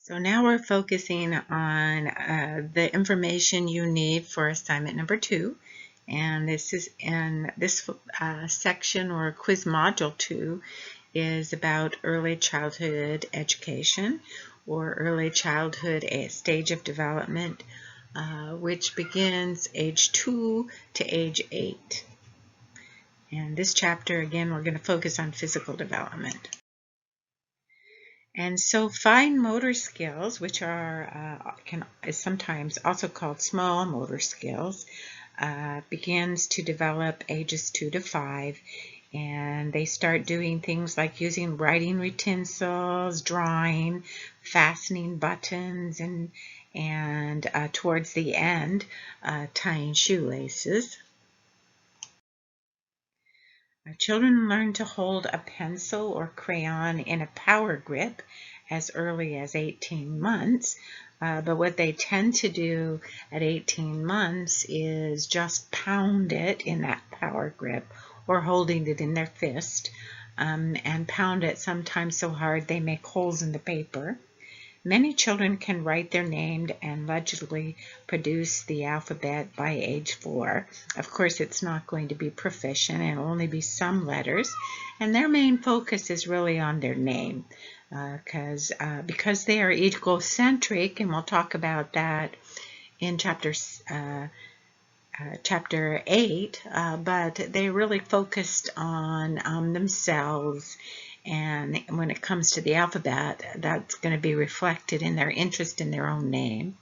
So now we're focusing on the information you need for assignment number 2. And this is in this section, or quiz module 2, is about early childhood education, or early childhood stage of development, which begins age 2 to age 8. And this chapter, again, we're going to focus on physical development. And so fine motor skills, which is sometimes also called small motor skills, begins to develop ages 2 to 5, and they start doing things like using writing utensils, drawing, fastening buttons, and towards the end, tying shoelaces. Children learn to hold a pencil or crayon in a power grip as early as 18 months, but what they tend to do at 18 months is just pound it in that power grip, or holding it in their fist, and pound it sometimes so hard they make holes in the paper. Many children can write their name and legibly produce the alphabet by age 4. Of course, it's not going to be proficient, and it'll only be some letters, and their main focus is really on their name, because they are egocentric, and we'll talk about that in chapter 8, but they really focused on themselves. And when it comes to the alphabet, that's going to be reflected in their interest in their own name.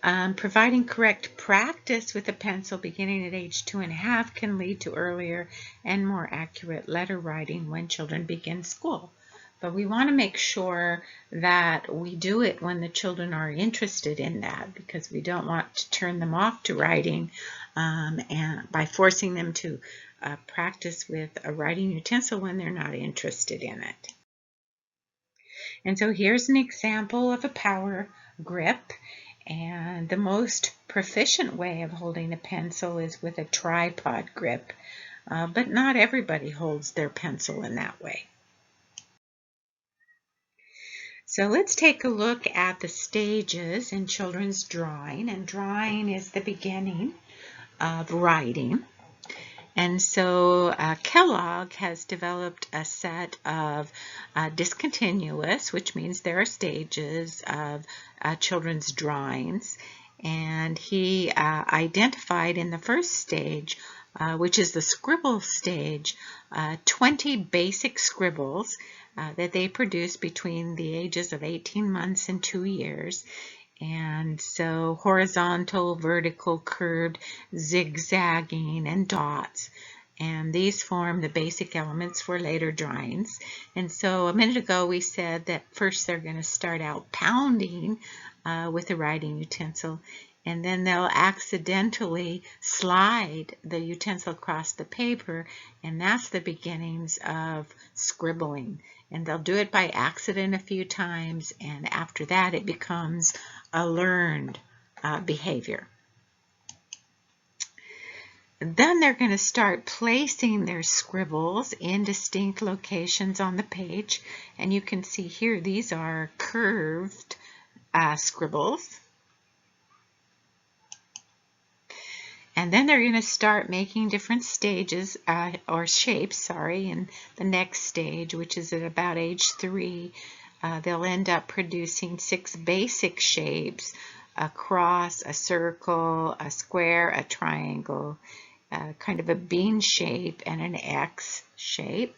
Providing correct practice with a pencil beginning at age 2.5 can lead to earlier and more accurate letter writing when children begin school. But we want to make sure that we do it when the children are interested in that, because we don't want to turn them off to writing and by forcing them to practice with a writing utensil when they're not interested in it. And so here's an example of a power grip, and the most proficient way of holding a pencil is with a tripod grip, but not everybody holds their pencil in that way. So let's take a look at the stages in children's drawing, and drawing is the beginning of writing. And so Kellogg has developed a set of discontinuous, which means there are stages of children's drawings. And he identified in the first stage, which is the scribble stage, 20 basic scribbles that they produce between the ages of 18 months and 2 years. And so horizontal, vertical, curved, zigzagging, and dots. And these form the basic elements for later drawings. And so a minute ago we said that first they're going to start out pounding with a writing utensil, and then they'll accidentally slide the utensil across the paper, and that's the beginnings of scribbling. And they'll do it by accident a few times, and after that it becomes a learned behavior. Then they're going to start placing their scribbles in distinct locations on the page, and you can see here these are curved scribbles. And then they're going to start making different stages or shapes, in the next stage, which is at about age 3. They'll end up producing 6 basic shapes: a cross, a circle, a square, a triangle, kind of a bean shape, and an X shape.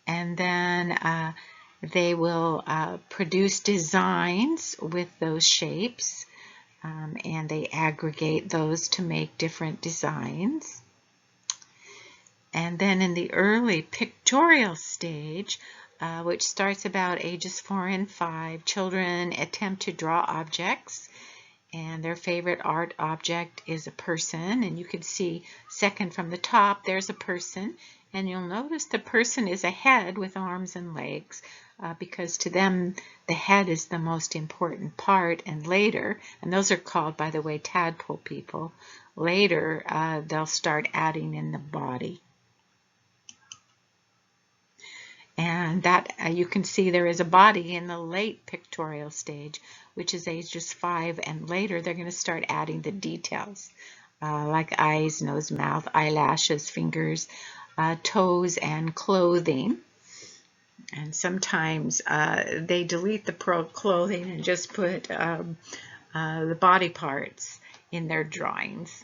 And then they will produce designs with those shapes, and they aggregate those to make different designs. And then in the early pictorial stage, which starts about ages 4 and 5, children attempt to draw objects, and their favorite art object is a person. And you can see second from the top, there's a person, and you'll notice the person is a head with arms and legs, because to them the head is the most important part, and later, and those are called, by the way, tadpole people, later they'll start adding in the body. And that you can see there is a body in the late pictorial stage, which is ages 5 and later. They're going to start adding the details like eyes, nose, mouth, eyelashes, fingers, toes, and clothing. And sometimes they delete the clothing and just put the body parts in their drawings.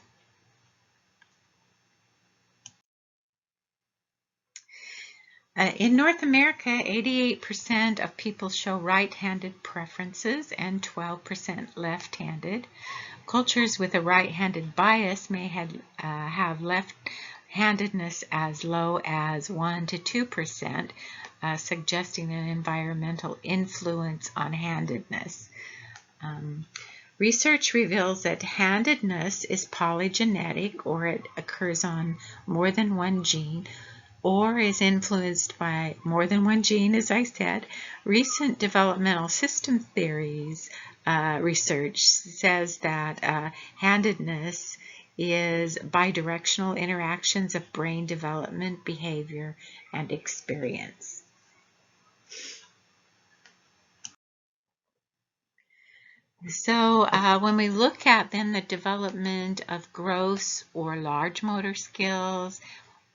In North America, 88% of people show right-handed preferences and 12% left-handed. Cultures with a right-handed bias may have left-handedness as low as 1 to 2%, suggesting an environmental influence on handedness. Research reveals that handedness is polygenetic, or it occurs on more than one gene, or is influenced by more than one gene, as I said. Recent developmental system theories research says that handedness is bidirectional interactions of brain development, behavior, and experience. So when we look at then the development of gross or large motor skills,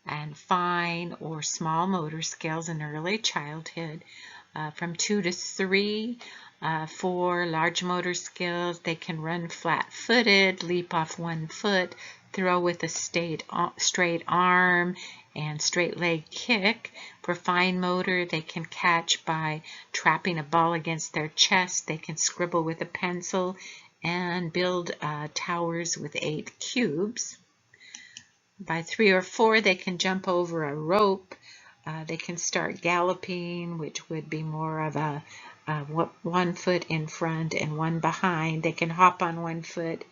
and fine or small motor skills in early childhood, from 2 to 3. For large motor skills, they can run flat-footed, leap off one foot, throw with a straight arm, and straight leg kick. For fine motor, they can catch by trapping a ball against their chest. They can scribble with a pencil and build towers with 8 cubes. By 3 or 4, they can jump over a rope. They can start galloping, which would be more of a 1 foot in front and 1 behind. They can hop on 1 foot.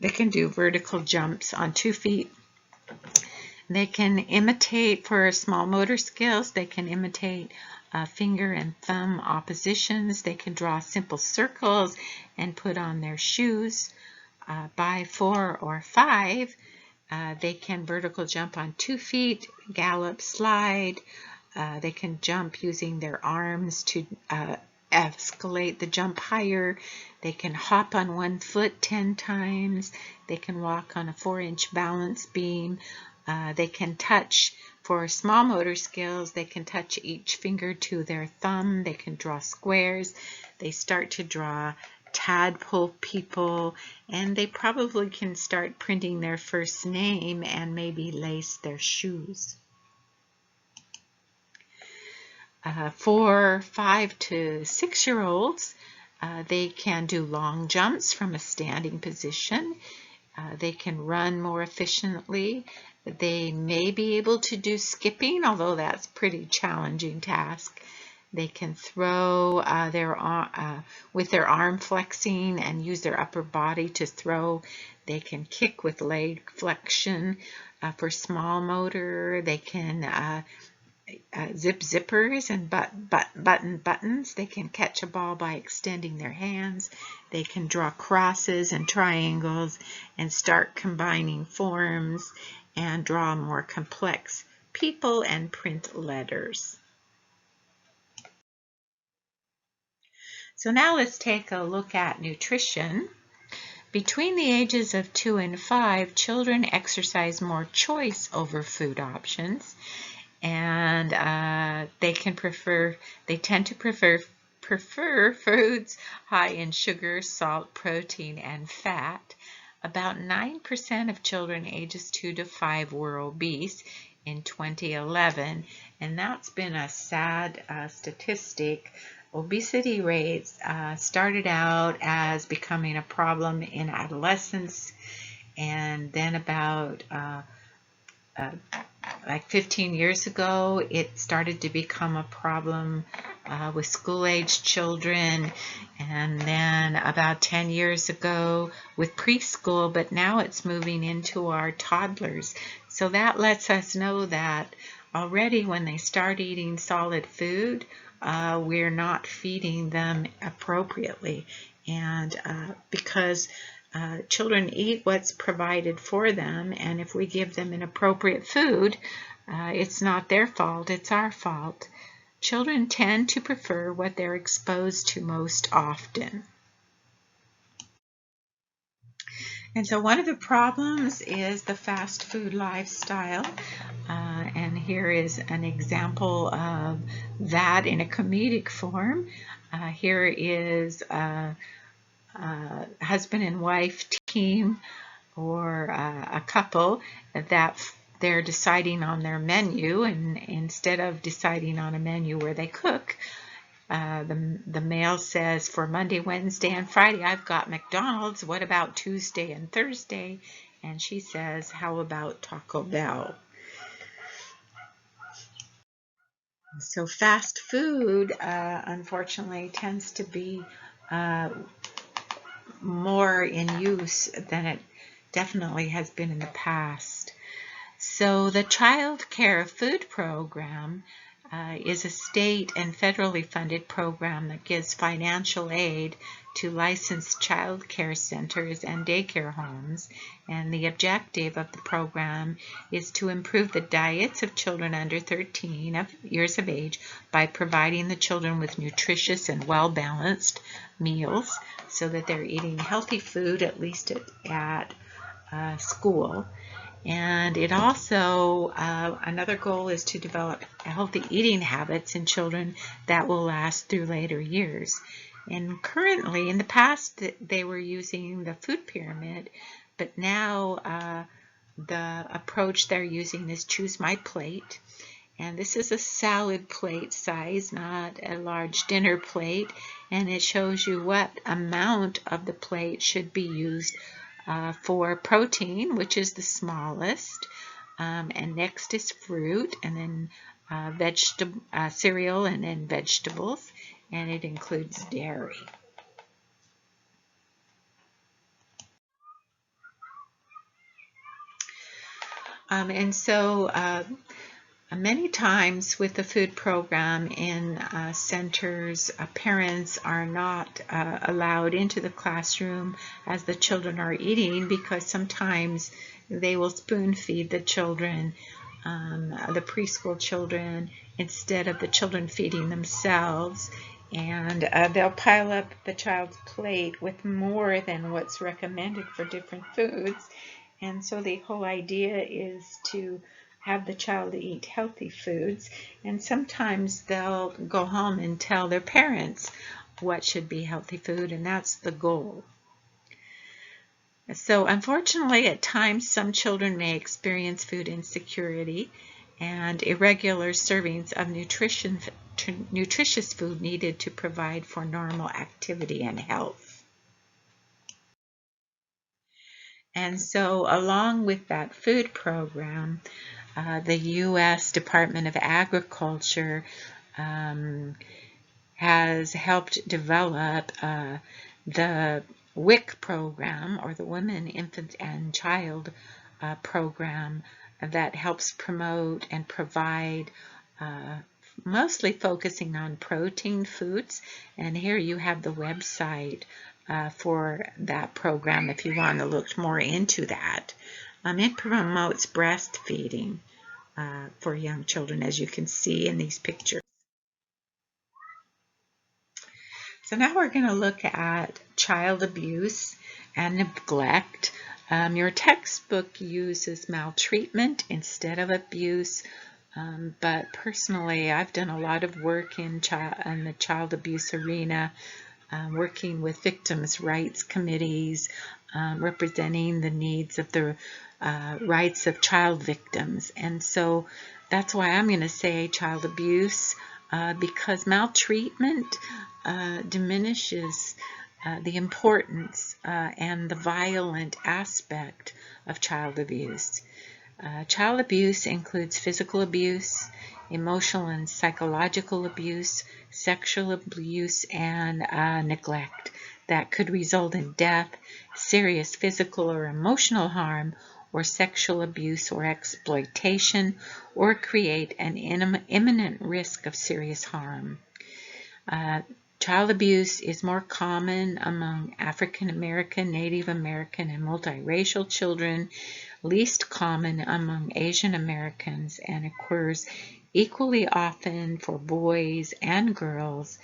They can do vertical jumps on 2 feet. They can imitate, for small motor skills, they can imitate finger and thumb oppositions. They can draw simple circles and put on their shoes. By 4 or 5, they can vertical jump on 2 feet, gallop, slide. They can jump using their arms to escalate the jump higher. They can hop on 1 foot 10 times. They can walk on a 4-inch balance beam. They can touch, for small motor skills, they can touch each finger to their thumb. They can draw squares. They start to draw tadpole people, and they probably can start printing their first name and maybe lace their shoes. For 5 to 6-year-olds, they can do long jumps from a standing position. They can run more efficiently. They may be able to do skipping, although that's a pretty challenging task. They can throw with their arm flexing and use their upper body to throw. They can kick with leg flexion. For small motor, they can zip zippers and button buttons. They can catch a ball by extending their hands. They can draw crosses and triangles and start combining forms and draw more complex people and print letters. So now let's take a look at nutrition. Between the ages of 2 and 5, children exercise more choice over food options, and they tend to prefer foods high in sugar, salt, protein, and fat. About 9% of children ages 2 to 5 were obese in 2011, and that's been a sad statistic. Obesity rates started out as becoming a problem in adolescence, and then about like 15 years ago, it started to become a problem with school-age children, and then about 10 years ago with preschool, but now it's moving into our toddlers. So that lets us know that already when they start eating solid food, we're not feeding them appropriately. And because children eat what's provided for them, and if we give them inappropriate food, It's not their fault, it's our fault. Children tend to prefer what they're exposed to most often. And so one of the problems is the fast food lifestyle. And here is an example of that in a comedic form. Here is a husband and wife team, or a couple that they're deciding on their menu, and instead of deciding on a menu where they cook, the male says, for Monday, Wednesday, and Friday, I've got McDonald's. What about Tuesday and Thursday? And she says, how about Taco Bell? So fast food, unfortunately, tends to be more in use than it definitely has been in the past. So the Child Care Food Program is a state and federally funded program that gives financial aid to licensed child care centers and daycare homes. And the objective of the program is to improve the diets of children under 13 years of age by providing the children with nutritious and well-balanced meals so that they're eating healthy food, at least at school. And it also, another goal is to develop healthy eating habits in children that will last through later years. And currently, in the past, they were using the food pyramid, but now the approach they're using is Choose My Plate. And this is a salad plate size, not a large dinner plate. And it shows you what amount of the plate should be used for protein, which is the smallest, and next is fruit, and then cereal, and then vegetables, and it includes dairy. And so many times with the food program in centers, parents are not allowed into the classroom as the children are eating, because sometimes they will spoon feed the children, the preschool children, instead of the children feeding themselves. And they'll pile up the child's plate with more than what's recommended for different foods. And so the whole idea is to have the child eat healthy foods, and sometimes they'll go home and tell their parents what should be healthy food, and that's the goal. So unfortunately, at times some children may experience food insecurity and irregular servings of nutritious food needed to provide for normal activity and health. And so along with that food program, the U.S. Department of Agriculture has helped develop the WIC program, or the Women, Infant, and Child program, that helps promote and provide, mostly focusing on protein foods. And here you have the website for that program if you want to look more into that. It promotes breastfeeding for young children, as you can see in these pictures. So now we're going to look at child abuse and neglect. Your textbook uses maltreatment instead of abuse, but personally I've done a lot of work in the child abuse arena, working with victims' rights committees, representing the needs of the rights of child victims. And so that's why I'm going to say child abuse, because maltreatment diminishes the importance and the violent aspect of child abuse. Child abuse includes physical abuse, emotional and psychological abuse, sexual abuse, and neglect that could result in death, serious physical or emotional harm, or sexual abuse or exploitation, or create an imminent risk of serious harm. Child abuse is more common among African American, Native American, and multiracial children, least common among Asian Americans, and occurs equally often for boys and girls,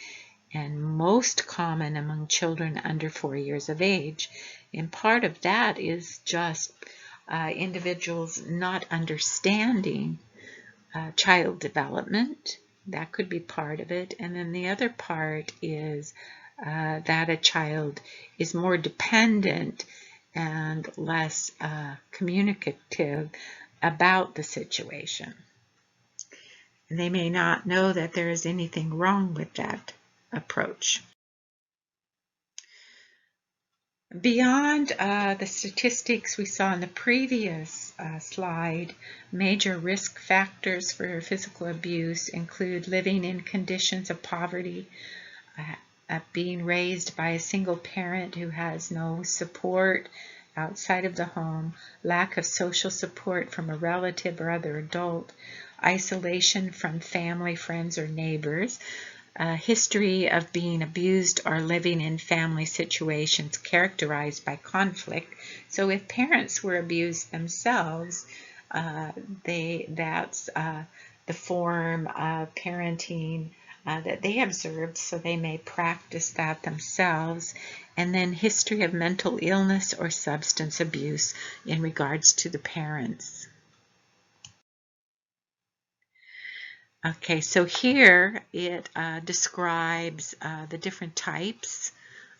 and most common among children under 4 years of age. And part of that is just individuals not understanding child development. That could be part of it. And then the other part is that a child is more dependent and less communicative about the situation. And they may not know that there is anything wrong with that approach. Beyond the statistics we saw in the previous slide, major risk factors for physical abuse include living in conditions of poverty, being raised by a single parent who has no support outside of the home, lack of social support from a relative or other adult, isolation from family, friends, or neighbors, a history of being abused or living in family situations characterized by conflict. So if parents were abused themselves, that's the form of parenting that they observed, so they may practice that themselves. And then history of mental illness or substance abuse in regards to the parents. Okay, so here it describes the different types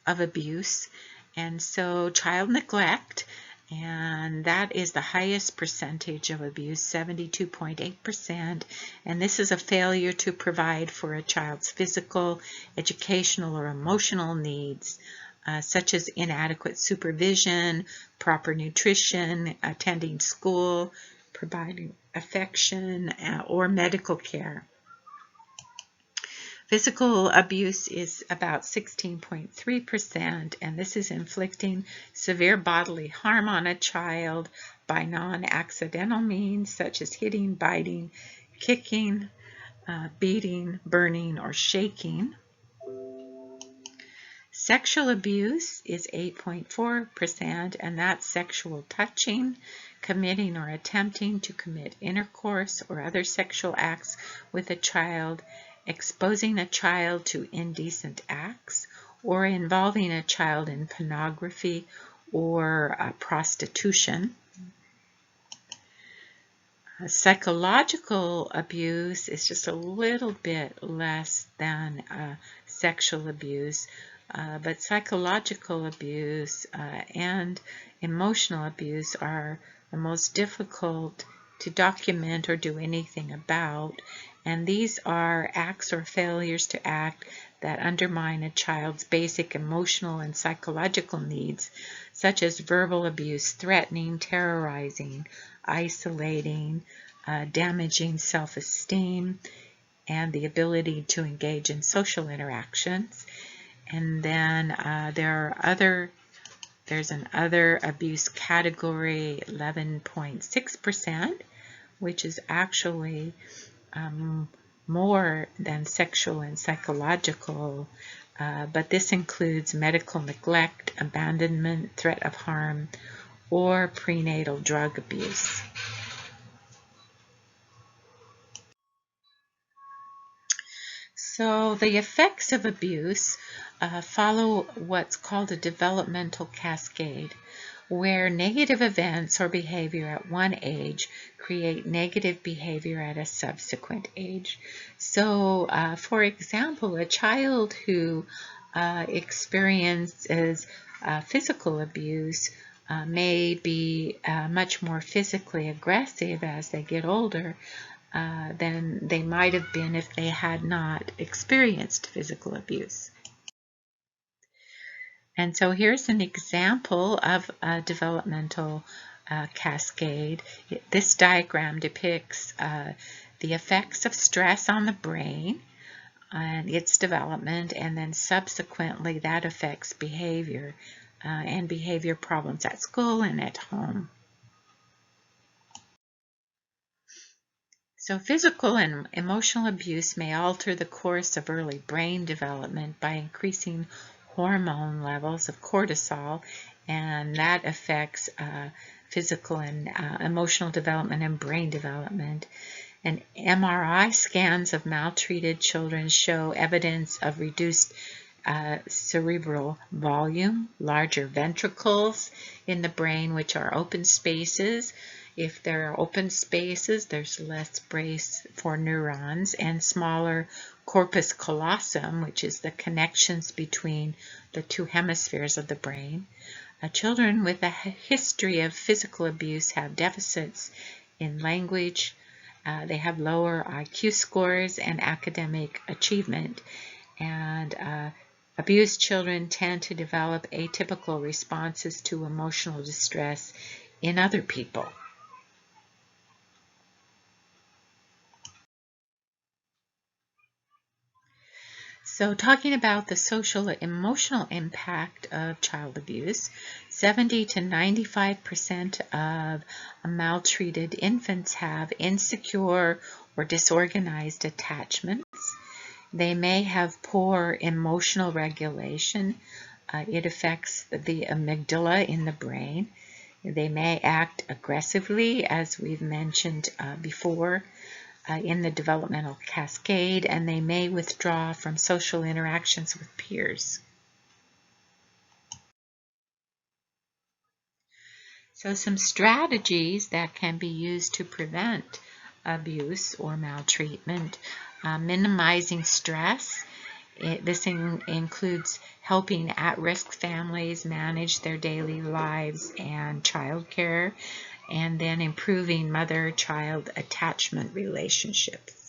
of abuse. And so child neglect, and that is the highest percentage of abuse, 72.8%. And this is a failure to provide for a child's physical, educational, or emotional needs, such as inadequate supervision, proper nutrition, attending school, providing affection, or medical care. Physical abuse is about 16.3%, and this is inflicting severe bodily harm on a child by non-accidental means such as hitting, biting, kicking, beating, burning, or shaking. Sexual abuse is 8.4%, and that's sexual touching, committing or attempting to commit intercourse or other sexual acts with a child, exposing a child to indecent acts, or involving a child in pornography or prostitution. Psychological abuse is just a little bit less than sexual abuse, but psychological abuse and emotional abuse are the most difficult to document or do anything about, and these are acts or failures to act that undermine a child's basic emotional and psychological needs, such as verbal abuse, threatening, terrorizing, isolating, damaging self-esteem, and the ability to engage in social interactions. And then there's another abuse category, 11.6%, which is actually more than sexual and psychological, but this includes medical neglect, abandonment, threat of harm, or prenatal drug abuse. So the effects of abuse follow what's called a developmental cascade, where negative events or behavior at one age create negative behavior at a subsequent age. So, for example, a child who experiences physical abuse may be much more physically aggressive as they get older than they might have been if they had not experienced physical abuse. And so here's an example of a developmental cascade. This diagram depicts the effects of stress on the brain and its development, and then subsequently that affects behavior and behavior problems at school and at home. So physical and emotional abuse may alter the course of early brain development by increasing hormone levels of cortisol, and that affects physical and emotional development and brain development. And MRI scans of maltreated children show evidence of reduced cerebral volume, larger ventricles in the brain, which are open spaces. If there are open spaces, there's less space for neurons, and smaller corpus callosum, which is the connections between the two hemispheres of the brain. Children with a history of physical abuse have deficits in language. They have lower IQ scores and academic achievement. And abused children tend to develop atypical responses to emotional distress in other people. So talking about the social emotional impact of child abuse, 70 to 95% of maltreated infants have insecure or disorganized attachments. They may have poor emotional regulation. It affects the amygdala in the brain. They may act aggressively, as we've mentioned before, in the developmental cascade, and they may withdraw from social interactions with peers. So some strategies that can be used to prevent abuse or maltreatment: minimizing stress. This includes helping at-risk families manage their daily lives and childcare, and then improving mother-child attachment relationships.